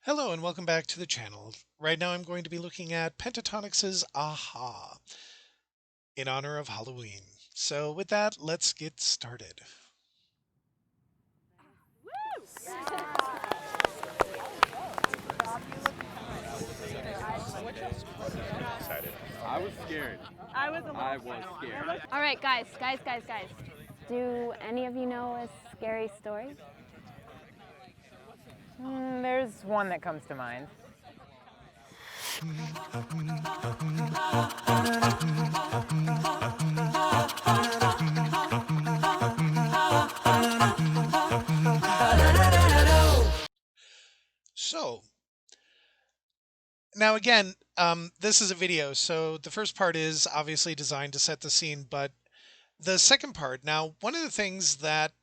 Hello and welcome back to the channel. Right now I'm going to be looking at Pentatonix's Aha in honor of Halloween. So with that, let's get started. Excited. I was scared. I was scared. All right, guys. Do any of you know a scary story? There's one that comes to mind. So, now again, this is a video, so the first part is obviously designed to set the scene, but the second part, now one of the things that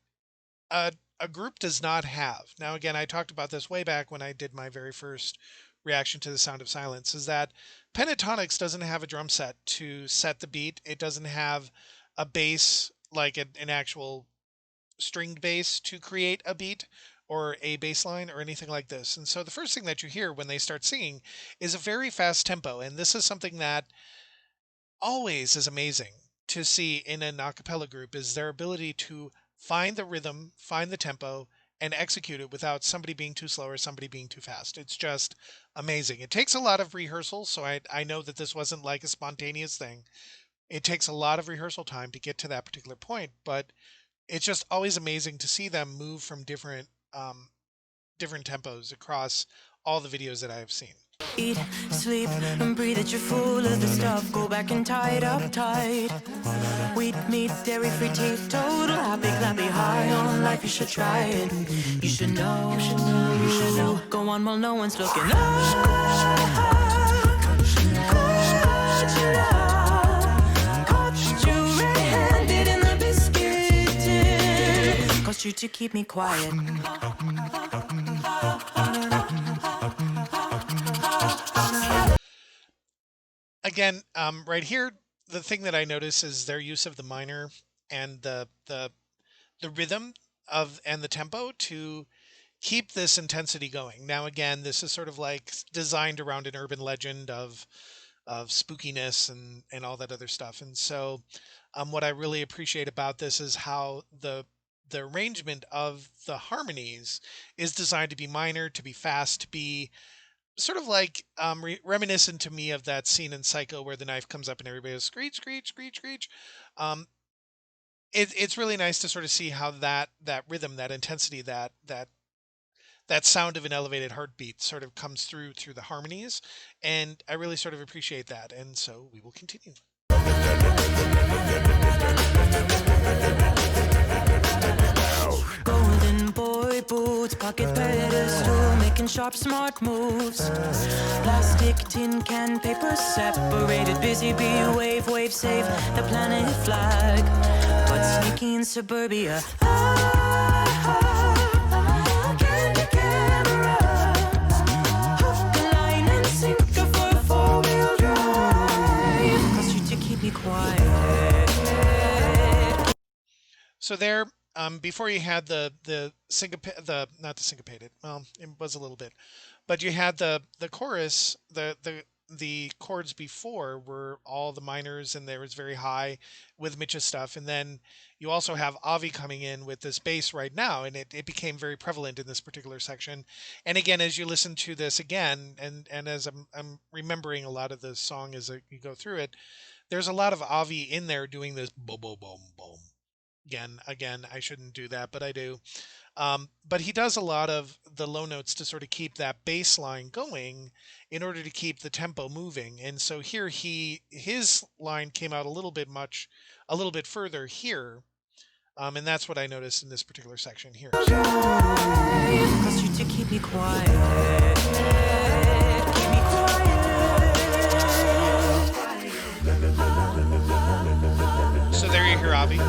a group does not have, now again, I talked about this way back when I did my very first reaction to The Sound of Silence, is that Pentatonix doesn't have a drum set to set the beat. It doesn't have a bass, like an actual stringed bass to create a beat or a bass line or anything like this. And so the first thing that you hear when they start singing is a very fast tempo. And this is something that always is amazing to see in an a cappella group, is their ability to find the rhythm, find the tempo, and execute it without somebody being too slow or somebody being too fast. It's just amazing. It takes a lot of rehearsal, so I know that this wasn't like a spontaneous thing. It takes a lot of rehearsal time to get to that particular point, but it's just always amazing to see them move from different tempos across all the videos that I have seen. Eat, sleep, and breathe it, you're full of the stuff. Go back and tie it up tight. Wheat, meat, dairy-free, teetotal, happy, clappy, high on life. You should try it. You should know. You should know. Go on while no one's looking. Caught you red-handed in the biscuit tin. Cost you to keep me quiet. Again, right here, the thing that I notice is their use of the minor and the rhythm and the tempo to keep this intensity going. Now, again, this is sort of like designed around an urban legend of spookiness and all that other stuff. And so, what I really appreciate about this is how the arrangement of the harmonies is designed to be minor, to be fast, to be sort of like reminiscent to me of that scene in Psycho where the knife comes up and everybody goes screech, screech, screech, screech. It's really nice to sort of see how that rhythm, that intensity, that sound of an elevated heartbeat sort of comes through the harmonies, and I really sort of appreciate that. And so we will continue. Golden boy boots, pocket pedestal, making sharp, smart moves. Plastic, tin can, paper separated. Busy bee, wave, save the planet flag. But sneaky in suburbia. Candy camera. Hook, line, and sinker for a four-wheel drive. Cost you to keep me quiet. So there, before you had the not the syncopated, well, it was a little bit, but you had the chorus, the chords before were all the minors, and there was very high with Mitch's stuff, and then you also have Avi coming in with this bass right now, and it became very prevalent in this particular section. And again, as you listen to this again, and as I'm remembering a lot of the song as you go through it, there's a lot of Avi in there doing this boom, boom, boom, boom. Again, I shouldn't do that, but I do. But he does a lot of the low notes to sort of keep that bass line going in order to keep the tempo moving. And so here his line came out a little bit further here. And that's what I noticed in this particular section here. Cause you to keep me quiet. Keep me quiet. So there you hear Avi.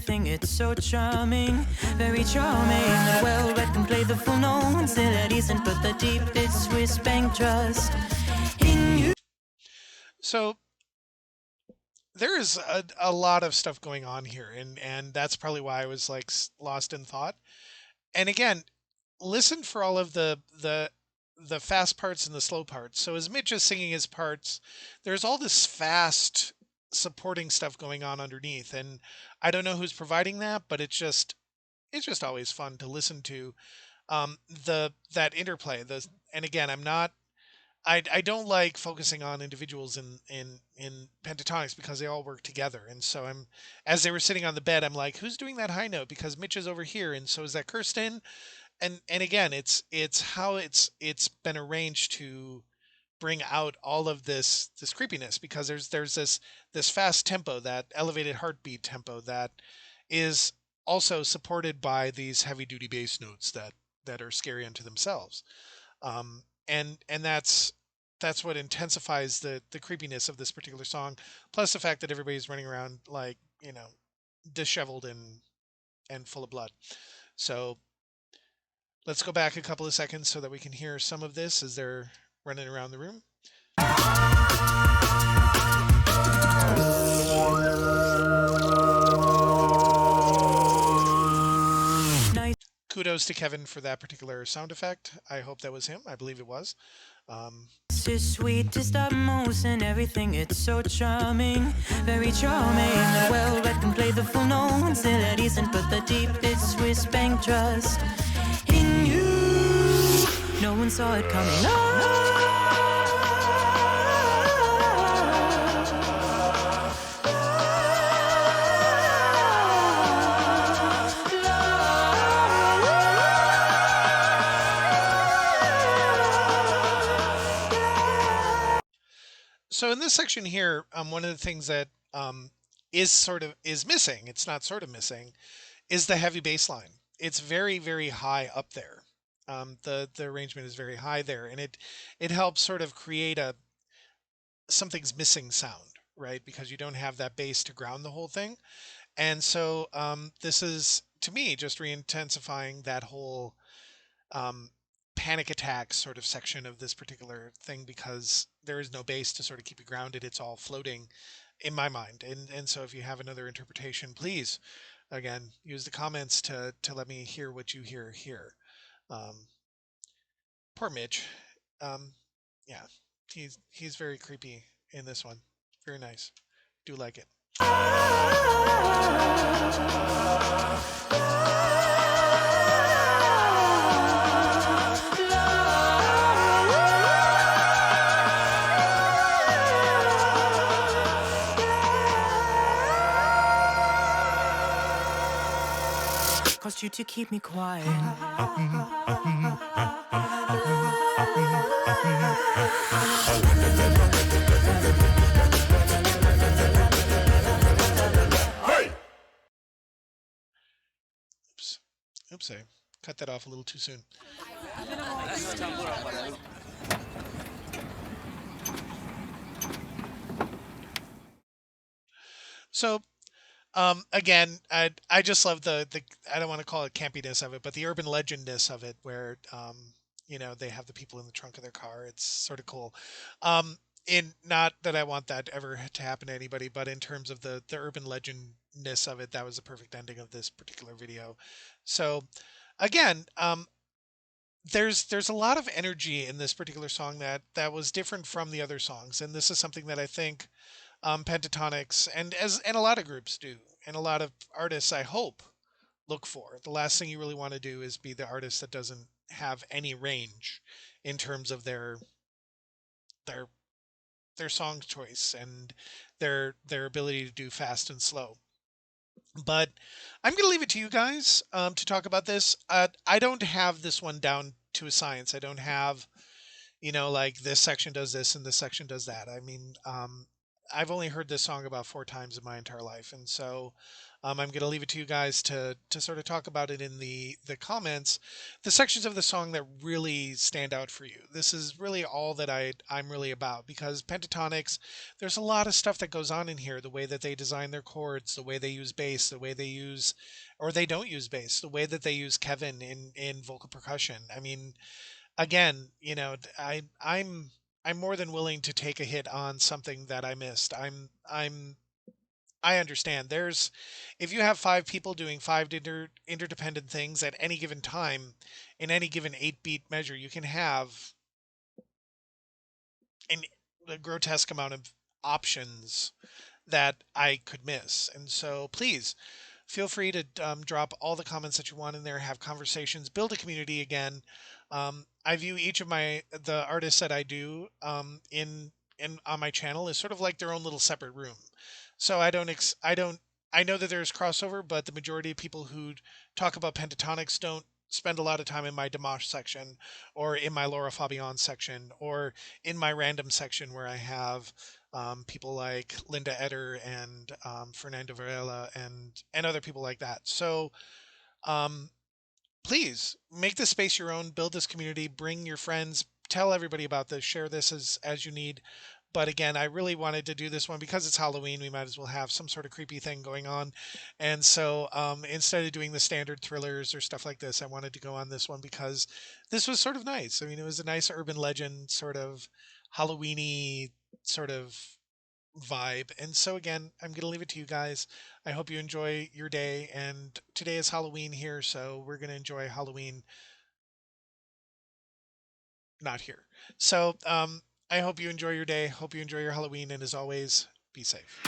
everything, it's so charming, very charming. And well read and play the full known, still at ease and put the deepest Swiss bank trust in you. So there is a lot of stuff going on here, and that's probably why I was like lost in thought. And again, listen for all of the fast parts and the slow parts. So as Mitch is singing his parts, there's all this fast supporting stuff going on underneath, and I don't know who's providing that, but it's just always fun to listen to that interplay. And again, I don't like focusing on individuals in pentatonics because they all work together. And so as they were sitting on the bed, I'm like, who's doing that high note? Because Mitch is over here, and so is that Kirsten. And again, it's how it's been arranged to bring out all of this creepiness, because there's this fast tempo, that elevated heartbeat tempo, that is also supported by these heavy duty bass notes that are scary unto themselves. And that's what intensifies the creepiness of this particular song, plus the fact that everybody's running around like, disheveled and full of blood. So let's go back a couple of seconds so that we can hear some of this as they're running around the room. Kudos to Kevin for that particular sound effect. I hope that was him. I believe it was. It's just sweet to stop most and everything, it's so charming, very charming. And well read and play the full known, still at ease and put the deepest Swiss bank trust in you. No one saw it coming. So in this section here, one of the things that is missing, it's not sort of missing, is the heavy bass line. It's very, very high up there. The arrangement is very high there, and it helps sort of create something's missing sound, right? Because you don't have that bass to ground the whole thing. And so this is, to me, just re-intensifying that whole panic attack sort of section of this particular thing, because there is no bass to sort of keep you grounded. It's all floating in my mind. And so if you have another interpretation, please, again, use the comments to let me hear what you hear here. Poor Mitch. Yeah, he's very creepy in this one. Very nice. Do like it. Cost you to keep me quiet. Oops, I cut that off a little too soon. So again, I just love the I don't want to call it campiness of it, but the urban legendness of it, where they have the people in the trunk of their car. It's sort of cool. In not that I want that ever to happen to anybody, but in terms of the urban legendness of it, that was the perfect ending of this particular video. So again, there's a lot of energy in this particular song that was different from the other songs, and this is something that I think Pentatonix and a lot of groups do, and a lot of artists, I hope, look for. The last thing you really want to do is be the artist that doesn't have any range in terms of their song choice and their ability to do fast and slow. But I'm going to leave it to you guys to talk about this. I don't have this one down to a science. I don't have, like this section does this and this section does that. I mean, I've only heard this song about 4 times in my entire life, and so I'm going to leave it to you guys to sort of talk about it in the comments, the sections of the song that really stand out for you. This is really all that I'm really about, because Pentatonix, there's a lot of stuff that goes on in here. The way that they design their chords, the way they use bass, the way they use, or they don't use bass, the way that they use Kevin in vocal percussion. I mean, again, I'm more than willing to take a hit on something that I missed. I understand. If you have 5 people doing 5 interdependent things at any given time, in any given 8-beat measure, you can have a grotesque amount of options that I could miss. And so please feel free to drop all the comments that you want in there, have conversations, build a community again. I view each of the artists that I do in on my channel as sort of like their own little separate room. So I know that there's crossover, but the majority of people who talk about Pentatonix don't spend a lot of time in my Dimash section, or in my Laura Fabian section, or in my random section where I have people like Linda Eder and Fernando Varela and other people like that. So um, please make this space your own, build this community, bring your friends, tell everybody about this, share this as you need. But again, I really wanted to do this one because it's Halloween. We might as well have some sort of creepy thing going on. And so instead of doing the standard thrillers or stuff like this, I wanted to go on this one because this was sort of nice. I mean, it was a nice urban legend, sort of Halloweeny sort of vibe. And so again, I'm going to leave it to you guys. I hope you enjoy your day. And today is Halloween here, so we're going to enjoy Halloween not here. So I hope you enjoy your day. Hope you enjoy your Halloween. And as always, be safe.